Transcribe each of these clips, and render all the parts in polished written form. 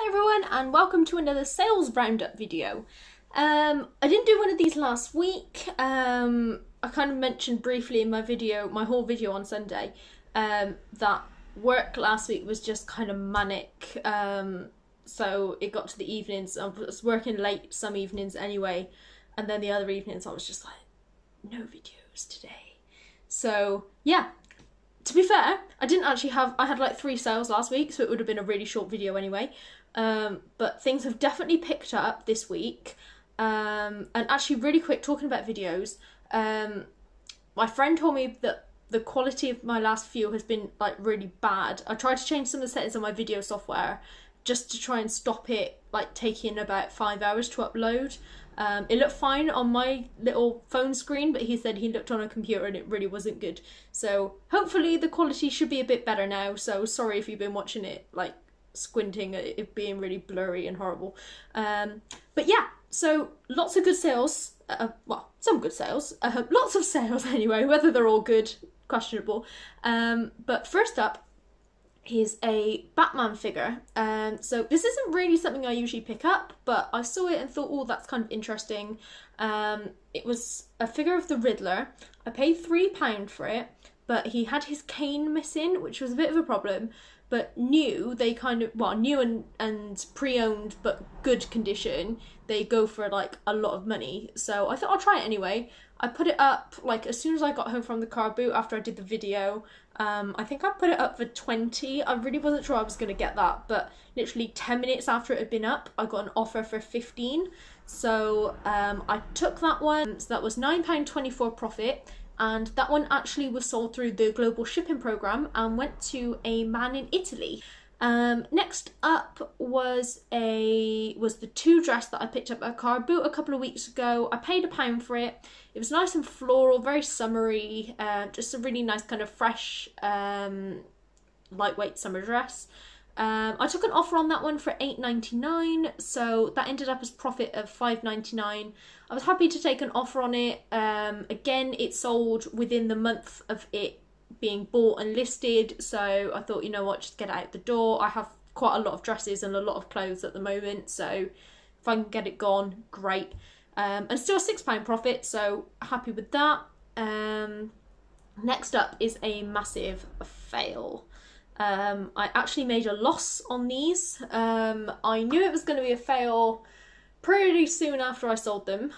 Hi everyone and welcome to another sales roundup video. I didn't do one of these last week. I kind of mentioned briefly in my whole video on Sunday, that work last week was just kind of manic. So it got to the evenings. I was working late some evenings anyway, and then the other evenings I was just like, no videos today. So yeah. To be fair, I had like 3 sales last week, so it would have been a really short video anyway. But things have definitely picked up this week. And actually really quick, talking about videos, my friend told me that the quality of my last few has been like really bad. I tried to change some of the settings on my video software just to try and stop it like taking about 5 hours to upload. It looked fine on my little phone screen, but he said he looked on a computer and it really wasn't good. So hopefully the quality should be a bit better now. So sorry if you've been watching it like squinting at it being really blurry and horrible. But yeah, so lots of good sales. Well, some good sales. Lots of sales anyway, whether they're all good, questionable. But first up is a Batman figure. So this isn't really something I usually pick up, but I saw it and thought, oh, that's kind of interesting. It was a figure of the Riddler. I paid £3 for it, but he had his cane missing, which was a bit of a problem. But new and pre-owned but good condition, they go for like a lot of money. So I thought I'll try it anyway. I put it up like as soon as I got home from the car boot after I did the video. I think I put it up for 20. I really wasn't sure I was going to get that, but literally 10 minutes after it had been up, I got an offer for 15. So I took that one. So that was £9.24 profit. And that one actually was sold through the global shipping program and went to a man in Italy. Next up was the 2 dress that I picked up at a car boot a couple of weeks ago. I paid £1 for it. It was nice and floral, very summery, just a really nice kind of fresh, lightweight summer dress. I took an offer on that one for £8.99, so that ended up as profit of £5.99. I was happy to take an offer on it. Again, it sold within the month of it being bought and listed, so I thought, you know what, just get it out the door. I have quite a lot of dresses and a lot of clothes at the moment, so if I can get it gone, great. And still a £6 profit, so happy with that. Next up is a massive fail. I actually made a loss on these. I knew it was going to be a fail pretty soon after I sold them.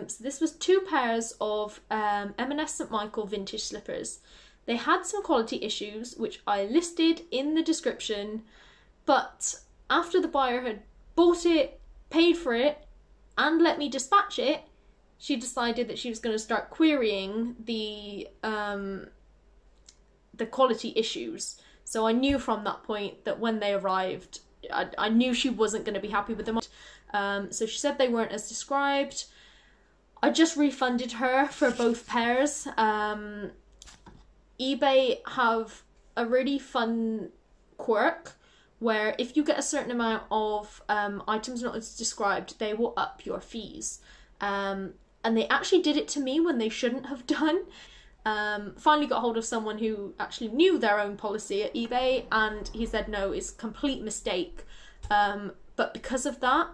So this was 2 pairs of M&S St Michael vintage slippers. They had some quality issues, which I listed in the description, but after the buyer had bought it, paid for it, and let me dispatch it, she decided that she was going to start querying the quality issues. So I knew from that point that when they arrived, I knew she wasn't going to be happy with them. So she said they weren't as described. I just refunded her for both pairs. eBay have a really fun quirk where if you get a certain amount of items not as described, they will up your fees. And they actually did it to me when they shouldn't have done. Finally got hold of someone who actually knew their own policy at eBay, and he said no, it's a complete mistake. But because of that,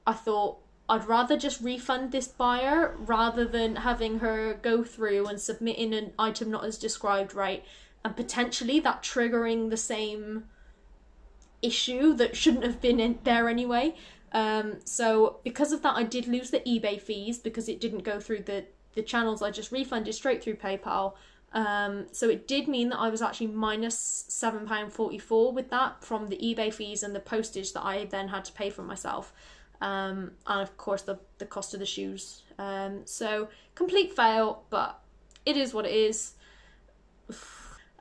I thought I'd rather just refund this buyer rather than having her go through and submitting an item not as described right, and potentially that triggering the same issue that shouldn't have been in there anyway. So because of that, I did lose the eBay fees because it didn't go through the channels. I just refunded straight through PayPal. So it did mean that I was actually minus £7.44 with that from the eBay fees and the postage that I then had to pay for myself. And of course the cost of the shoes. So complete fail, but it is what it is.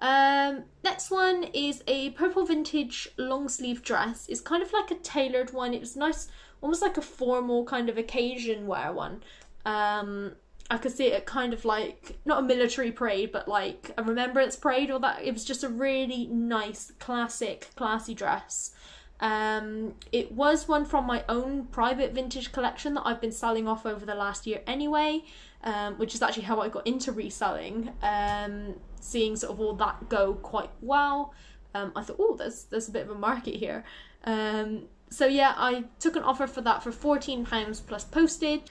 Next one is a purple vintage long sleeve dress. It's kind of like a tailored one. It was nice, almost like a formal kind of occasion wear one. I could see it kind of like, not a military parade, but like a remembrance parade or that. It was just a really nice, classy dress. It was one from my own private vintage collection that I've been selling off over the last year anyway, which is actually how I got into reselling, seeing sort of all that go quite well. I thought, oh, there's a bit of a market here. So yeah, I took an offer for that for £14 plus postage.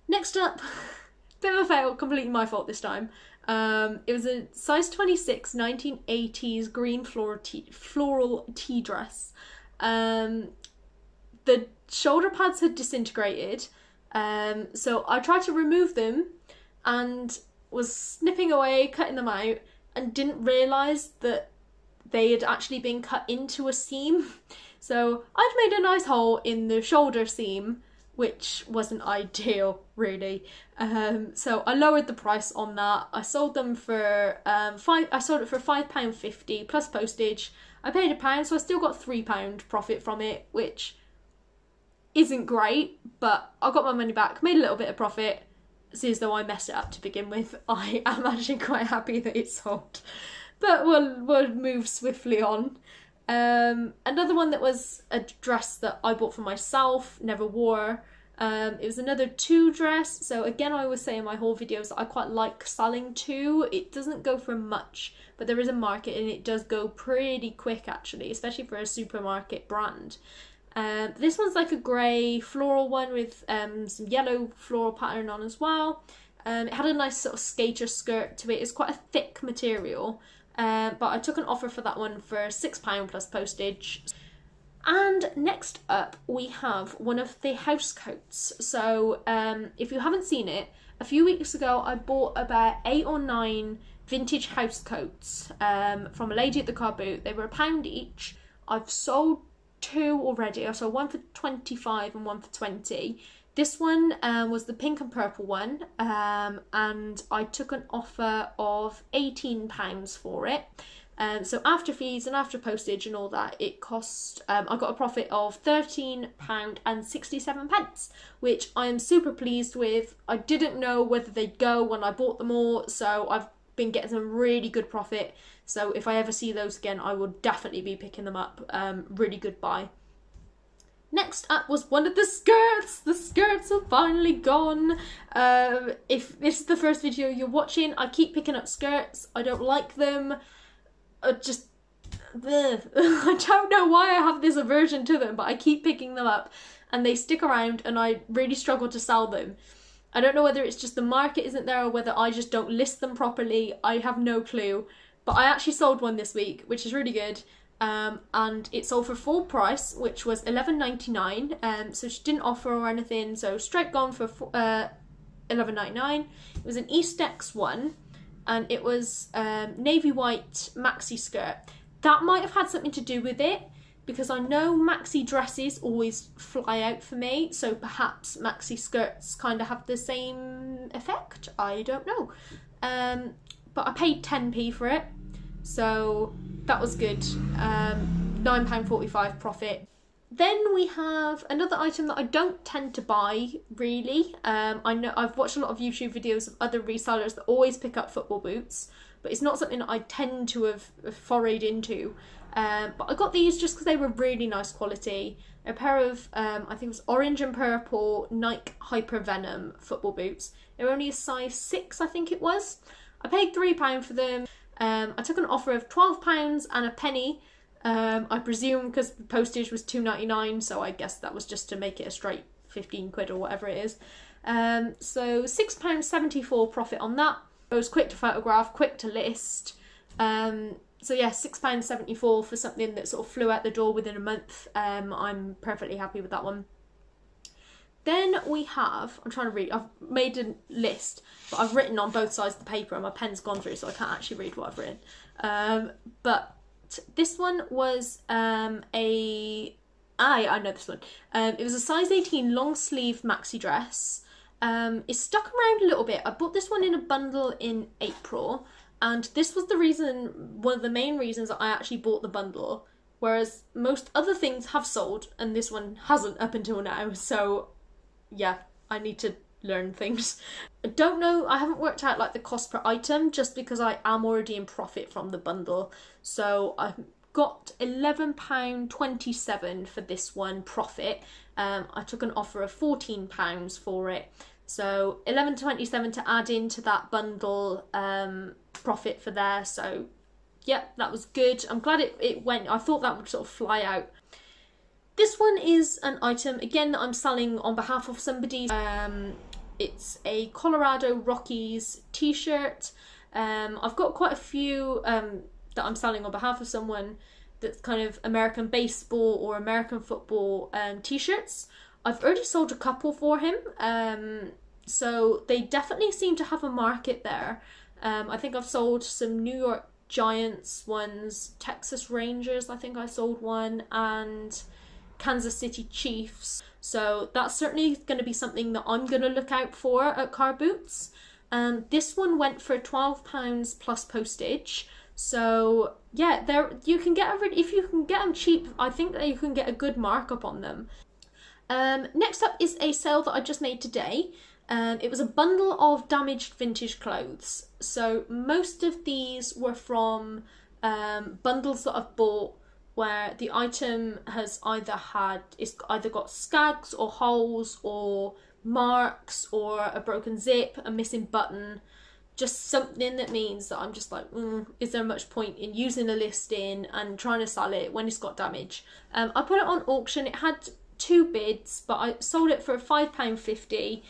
Next up, bit of a fail, completely my fault this time. It was a size 26 1980s green floral tea dress. The shoulder pads had disintegrated, so I tried to remove them and was snipping away, cutting them out, and didn't realise that they had actually been cut into a seam. So I'd made a nice hole in the shoulder seam, which wasn't ideal, really. So I lowered the price on that. I sold them for I sold it for £5.50 plus postage. I paid £1, so I still got £3 profit from it, which isn't great, but I got my money back, made a little bit of profit. See, as though I messed it up to begin with. I am actually quite happy that it sold, but we'll move swiftly on. Another one that was a dress that I bought for myself, never wore. It was another two dress. So again, I always say in my haul videos that I quite like selling two. It doesn't go for much, but there is a market and it does go pretty quick actually, especially for a supermarket brand. This one's like a grey floral one with some yellow floral pattern on as well. It had a nice sort of skater skirt to it. It's quite a thick material, but I took an offer for that one for £6 plus postage. And next up we have one of the house coats. So if you haven't seen it, a few weeks ago I bought about 8 or 9 vintage house coats from a lady at the car boot. They were £1 each. I've sold 2 already. I sold one for 25 and one for 20. This one was the pink and purple one, and I took an offer of £18 for it. So after fees and after postage and all that, it cost, I got a profit of £13.67, which I am super pleased with. I didn't know whether they'd go when I bought them all, so I've been getting some really good profit. So if I ever see those again, I will definitely be picking them up. Really good buy. Next up was one of the skirts. The skirts are finally gone. If this is the first video you're watching, I keep picking up skirts. I don't like them. I don't know why I have this aversion to them, but I keep picking them up and they stick around and I really struggle to sell them. I don't know whether it's just the market isn't there or whether I just don't list them properly. I have no clue. But I actually sold one this week, which is really good. And it sold for full price, which was $11.99. So she didn't offer or anything. So straight gone for $11.99. It was an Eastex one. And it was navy white maxi skirt. That might have had something to do with it, because I know maxi dresses always fly out for me, so perhaps maxi skirts kind of have the same effect. I don't know. But I paid 10p for it, so that was good. £9.45 profit. Then we have another item that I don't tend to buy, really. I know I've watched a lot of YouTube videos of other resellers that always pick up football boots, but it's not something that I tend to have forayed into. But I got these just because they were really nice quality. A pair of, I think it was orange and purple Nike Hyper Venom football boots. They were only a size 6, I think it was. I paid £3 for them. I took an offer of £12 and a penny. I presume because the postage was £2.99, so I guess that was just to make it a straight 15 quid or whatever it is. So £6.74 profit on that. It was quick to photograph, quick to list. So yeah, £6.74 for something that sort of flew out the door within a month. I'm perfectly happy with that one. Then we have, I'm trying to read, I've made a list, but I've written on both sides of the paper and my pen's gone through, so I can't actually read what I've written. But this one was I know this one. It was a size 18 long sleeve maxi dress. It stuck around a little bit. I bought this one in a bundle in April, and this was the reason, one of the main reasons that I actually bought the bundle, whereas most other things have sold and this one hasn't up until now. So yeah, I need to learn things. I don't know, I haven't worked out like the cost per item just because I am already in profit from the bundle. So I've got £11.27 for this one profit. I took an offer of £14 for it. So £11.27 to add into that bundle profit for there. So yeah, that was good. I'm glad it went. I thought that would sort of fly out. This this one is an item, again, that I'm selling on behalf of somebody. It's a Colorado Rockies t-shirt. I've got quite a few that I'm selling on behalf of someone that's kind of American baseball or American football t-shirts. I've already sold a couple for him, so they definitely seem to have a market there. I think I've sold some New York Giants ones, Texas Rangers, I think I sold one, and Kansas City Chiefs. So that's certainly going to be something that I'm going to look out for at Car Boots. This one went for £12 plus postage. So yeah, there you can get if you can get them cheap, I think that you can get a good markup on them. Next up is a sale that I just made today. It was a bundle of damaged vintage clothes. So most of these were from bundles that I've bought where the item has it's either got skags or holes or marks or a broken zip, a missing button, just something that means that I'm just like, is there much point in using a listing and trying to sell it when it's got damage? I put it on auction. It had 2 bids, but I sold it for £5.50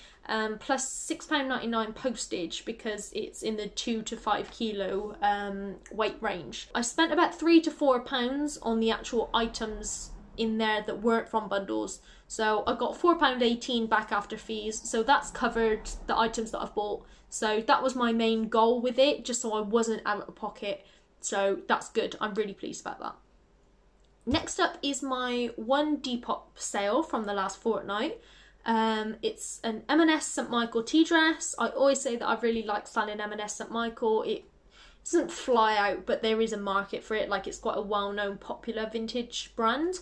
plus £6.99 postage because it's in the 2 to 5 kilo weight range. I spent about £3 to £4 on the actual items in there that weren't from bundles, so I got £4.18 back after fees, so that's covered the items that I've bought. So that was my main goal with it, just so I wasn't out of pocket, so that's good. I'm really pleased about that. Next up is my one Depop sale from the last fortnight. It's an M&S St Michael tea dress. I always say that I really like selling M&S St Michael. It doesn't fly out, but there is a market for it. Like, it's quite a well-known, popular vintage brand.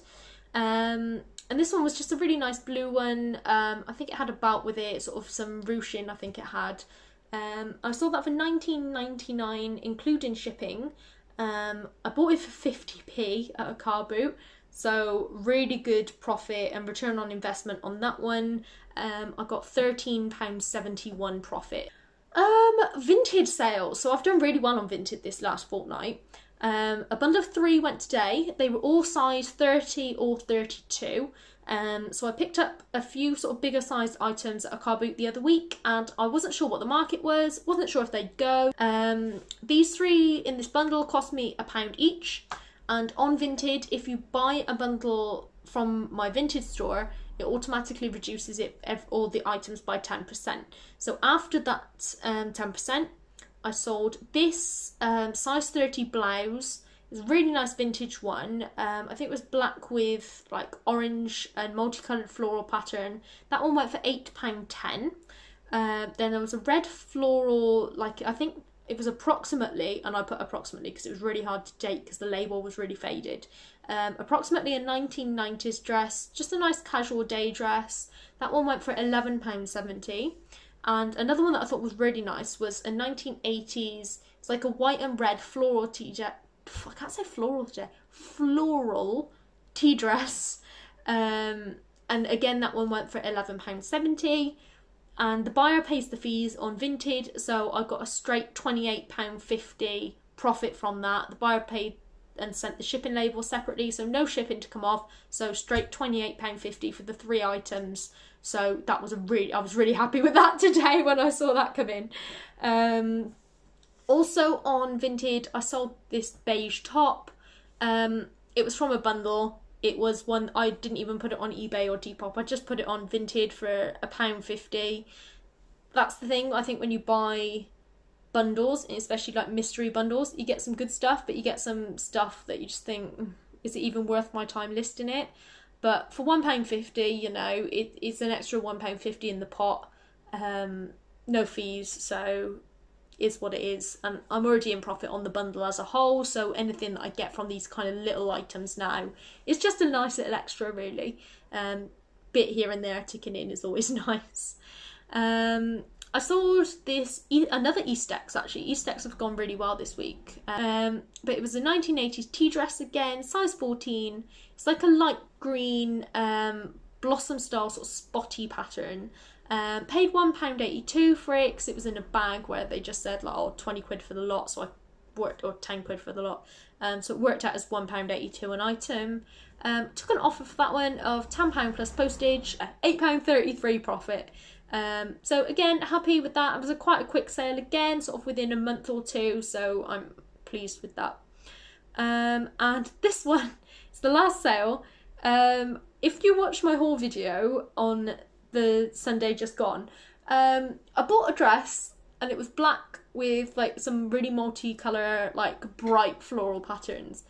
And this one was just a really nice blue one. I think it had a belt with it, sort of some ruching, I think it had. I sold that for £19.99, including shipping. I bought it for 50p at a car boot, so really good profit and return on investment on that one. I got £13.71 profit. Vintage sales. So I've done really well on Vinted this last fortnight. A bundle of 3 went today. They were all size 30 or 32. So I picked up a few sort of bigger sized items at a car boot the other week, and I wasn't sure what the market was, wasn't sure if they'd go. These 3 in this bundle cost me £1 each, and on Vinted, if you buy a bundle from my Vinted store, it automatically reduces all the items by 10%. So after that 10%, I sold this size 30 blouse. It's a really nice vintage one. I think it was black with like orange and multicoloured floral pattern. That one went for £8.10. Then there was a red floral, like I think it was approximately, and I put approximately because it was really hard to date because the label was really faded. Approximately a 1990s dress, just a nice casual day dress. That one went for £11.70. And another one that I thought was really nice was a 1980s, it's like a white and red floral I can't say floral today. Floral tea dress. And again, that one went for £11.70. And the buyer pays the fees on Vinted, so I got a straight £28.50 profit from that. The buyer paid and sent the shipping label separately, so no shipping to come off. So straight £28.50 for the 3 items. So that was I was really happy with that today when I saw that come in. Also on Vinted, I sold this beige top. It was from a bundle. It was one, I didn't even put it on eBay or Depop. I just put it on Vinted for £1.50. That's the thing, I think when you buy bundles, especially like mystery bundles, you get some good stuff, but you get some stuff that you just think, is it even worth my time listing it? But for £1.50, you know, it's an extra £1.50 in the pot. No fees, so is what it is, and I'm already in profit on the bundle as a whole, so anything that I get from these kind of little items now is just a nice little extra, really. Bit here and there ticking in is always nice. I sold this, another Eastex actually. Eastex have gone really well this week. But it was a 1980s tea dress again, size 14. It's like a light green blossom style sort of spotty pattern. Paid £1.82 for it because it was in a bag where they just said like, oh, 20 quid for the lot, so I worked, or 10 quid for the lot. So it worked out as £1.82 an item. Took an offer for that one of £10 plus postage, £8.33 profit. So again, happy with that. It was quite a quick sale again, sort of within a month or two, so I'm pleased with that. And this one is the last sale. If you watch my haul video on the Sunday just gone, I bought a dress and it was black with like some really multicolour, like bright floral patterns.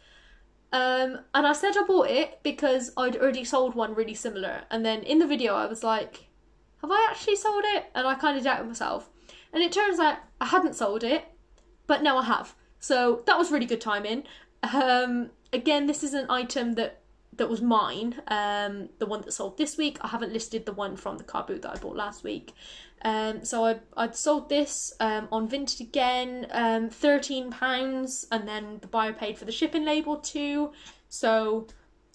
And I said I bought it because I'd already sold one really similar, and then in the video I was like, have I actually sold it? And I kind of doubted myself. And it turns out I hadn't sold it, but now I have. So that was really good timing. Again, this is an item that was mine, the one that sold this week. I haven't listed the one from the car boot that I bought last week. So I'd sold this on Vinted again, £13, and then the buyer paid for the shipping label too. So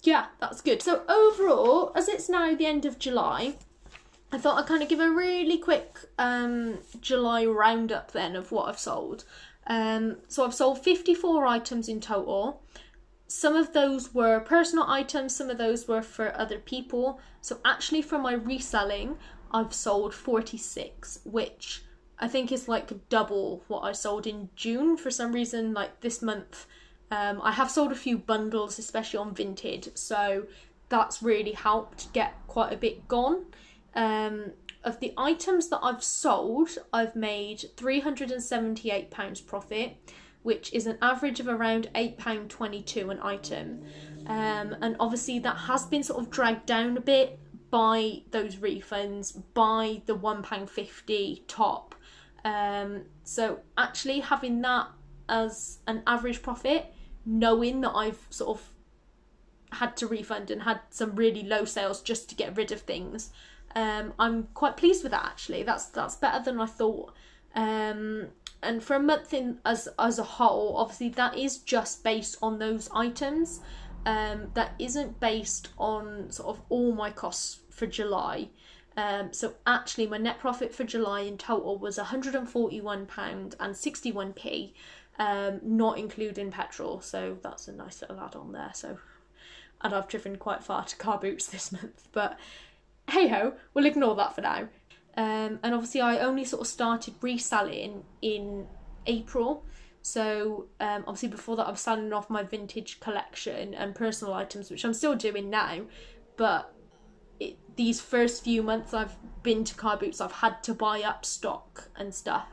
yeah, that's good. So overall, as it's now the end of July, I thought I'd kind of give a really quick July roundup then of what I've sold. So I've sold 54 items in total. Some of those were personal items, some of those were for other people. So actually from my reselling, I've sold 46, which I think is like double what I sold in June. For some reason, like this month, I have sold a few bundles, especially on Vinted. So that's really helped get quite a bit gone. Of the items that I've sold, I've made £378 profit, which is an average of around £8.22 an item. And obviously that has been sort of dragged down a bit by those refunds, by the £1.50 top. So actually having that as an average profit, knowing that I've sort of had to refund and had some really low sales just to get rid of things, I'm quite pleased with that actually. That's better than I thought. And for a month in as a whole, obviously that is just based on those items. That isn't based on sort of all my costs for July. So actually my net profit for July in total was £141.61, not including petrol. So that's a nice little add-on there. So, and I've driven quite far to car boots this month, but hey ho, we'll ignore that for now. And obviously I only sort of started reselling in April. So obviously before that I was selling off my vintage collection and personal items, which I'm still doing now. But these first few months I've been to car boots, I've had to buy up stock and stuff.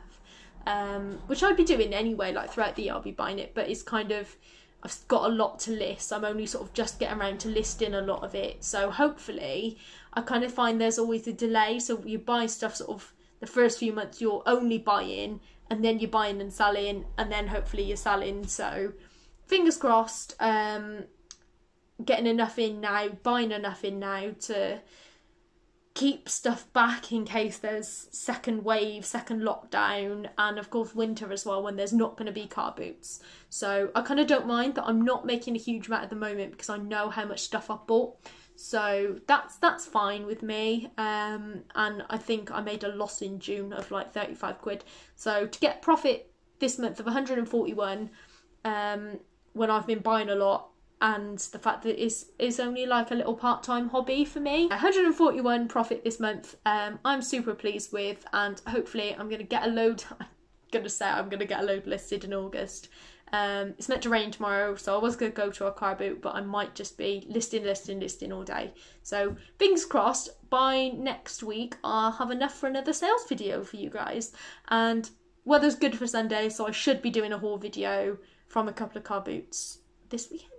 Which I'd be doing anyway, like throughout the year I'll be buying it. But it's kind of, I've got a lot to list. I'm only sort of just getting around to listing a lot of it. So hopefully, I kind of find there's always a delay. So you buy stuff sort of the first few months you're only buying, and then you're buying and selling, and then hopefully you're selling. So fingers crossed, getting enough in now, buying enough in now to keep stuff back in case there's second wave, second lockdown, and of course winter as well when there's not going to be car boots. So I kind of don't mind that I'm not making a huge amount at the moment because I know how much stuff I've bought. So that's fine with me. And I think I made a loss in June of like 35 quid. So to get profit this month of 141, when I've been buying a lot, and the fact that it's only like a little part-time hobby for me. 141 profit this month, I'm super pleased with, and hopefully I'm going to get a load, I'm going to get a load listed in August. It's meant to rain tomorrow, so I was going to go to a car boot, but I might just be listing all day. So fingers crossed, by next week I'll have enough for another sales video for you guys. And weather's good for Sunday, so I should be doing a haul video from a couple of car boots this weekend.